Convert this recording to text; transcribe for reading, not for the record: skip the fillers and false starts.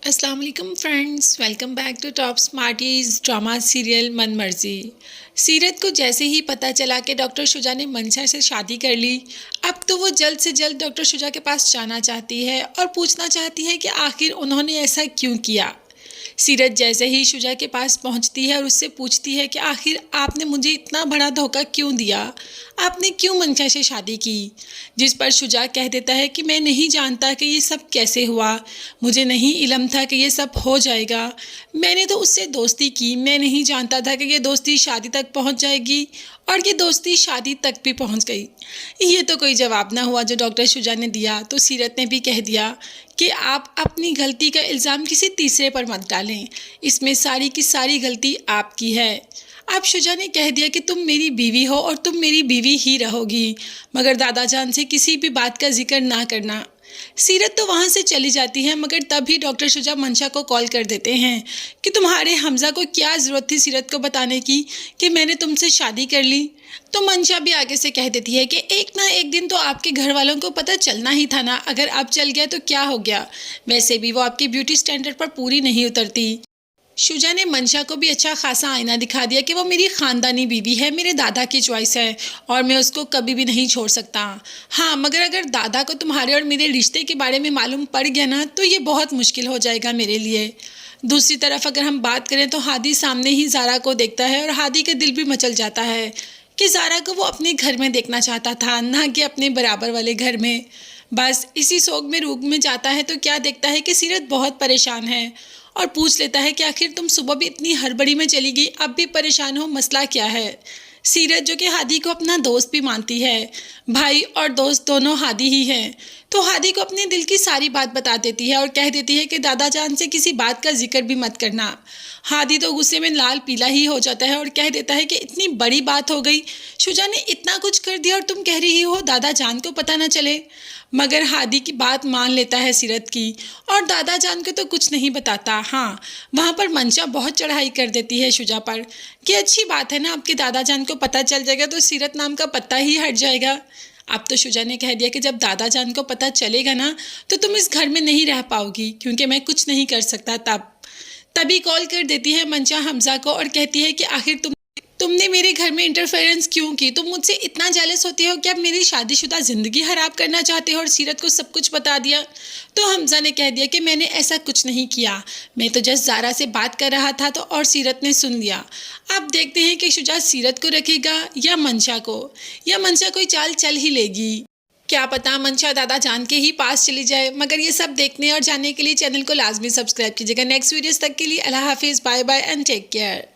अस्सलाम वालेकुम friends, welcome back to top smarties drama serial Man Marzi. सीरत को जैसे ही पता चला कि डॉक्टर शुजा ने मंशा से शादी कर ली, अब तो वो जल्द से जल्द डॉक्टर शुजा के पास जाना चाहती है और पूछना चाहती है कि आखिर उन्होंने ऐसा क्यों किया। सीरत जैसे ही शुजा के पास पहुंचती है और उससे पूछती है कि आखिर आपने मुझे इतना बड़ा धोखा क्यों दिया, आपने क्यों मंशा से शादी की। जिस पर शुजा कह देता है कि मैं नहीं जानता कि ये सब कैसे हुआ, मुझे नहीं इल्म था कि ये सब हो जाएगा। मैंने तो उससे दोस्ती की, मैं नहीं जानता था कि ये दोस्ती शादी तक पहुंच जाएगी और ये दोस्ती शादी तक भी पहुंच गई। ये तो कोई जवाब ना हुआ जो डॉक्टर शुजा ने दिया। तो सीरत ने भी कह दिया कि आप अपनी गलती का इल्ज़ाम किसी तीसरे पर मत डालें, इसमें सारी की सारी गलती आपकी है। अब शुजा ने कह दिया कि तुम मेरी बीवी हो और तुम मेरी बीवी ही रहोगी, मगर दादा जान से किसी भी बात का जिक्र ना करना। सीरत तो वहाँ से चली जाती है, मगर तभी डॉक्टर शुजा मंशा को कॉल कर देते हैं कि तुम्हारे हमज़ा को क्या ज़रूरत थी सीरत को बताने की कि मैंने तुमसे शादी कर ली। तो मंशा भी आगे से कह देती है कि एक ना एक दिन तो आपके घर वालों को पता चलना ही था ना, अगर अब चल गया तो क्या हो गया, वैसे भी वो आपके ब्यूटी स्टैंडर्ड पर पूरी नहीं उतरती। शुजा ने मंशा को भी अच्छा खासा आईना दिखा दिया कि वो मेरी ख़ानदानी बीवी है, मेरे दादा की चॉइस है और मैं उसको कभी भी नहीं छोड़ सकता। हाँ, मगर अगर दादा को तुम्हारे और मेरे रिश्ते के बारे में मालूम पड़ गया ना तो ये बहुत मुश्किल हो जाएगा मेरे लिए। दूसरी तरफ अगर हम बात करें तो हादी सामने ही ज़ारा को देखता है और हादी का दिल भी मचल जाता है कि ज़ारा को वो अपने घर में देखना चाहता था, ना कि अपने बराबर वाले घर में। बस इसी सोग में रूग में जाता है तो क्या देखता है कि सीरत बहुत परेशान है और पूछ लेता है कि आखिर तुम सुबह भी इतनी हड़बड़ी में चली गई, अब भी परेशान हो, मसला क्या है। सीरत जो कि हादी को अपना दोस्त भी मानती है, भाई और दोस्त दोनों हादी ही हैं, तो हादी को अपने दिल की सारी बात बता देती है और कह देती है कि दादा जान से किसी बात का जिक्र भी मत करना। हादी तो गुस्से में लाल पीला ही हो जाता है और कह देता है कि इतनी बड़ी बात हो गई, शुजा ने इतना कुछ कर दिया और तुम कह रही हो दादा जान को पता ना चले। मगर हादी की बात मान लेता है सीरत की और दादा जान को तो कुछ नहीं बताता। हाँ, वहाँ पर मंशा बहुत चढ़ाई कर देती है शुजा पर कि अच्छी बात है ना, आपके दादा जान को पता चल जाएगा तो सीरत नाम का पत्ता ही हट जाएगा। अब तो शुजा ने कह दिया कि जब दादा जान को पता चलेगा ना तो तुम इस घर में नहीं रह पाओगी, क्योंकि मैं कुछ नहीं कर सकता। तभी कॉल कर देती है मंशा हमजा को और कहती है कि आखिर तुमने मेरे घर में इंटरफेरेंस क्यों की, तुम मुझसे इतना जेलस होती हो कि अब मेरी शादीशुदा ज़िंदगी खराब करना चाहते हो और सीरत को सब कुछ बता दिया। तो हमजा ने कह दिया कि मैंने ऐसा कुछ नहीं किया, मैं तो जस्ट ज़ारा से बात कर रहा था तो और सीरत ने सुन लिया। अब देखते हैं कि शुजा सीरत को रखेगा या मंशा को, या मंशा कोई चाल चल ही लेगी। क्या पता मंशा दादा जान के ही पास चली जाए। मगर ये सब देखने और जानने के लिए चैनल को लाजमी सब्सक्राइब कीजिएगा। नेक्स्ट वीडियोस तक के लिए अल्लाह हाफिज़, bye bye and take care.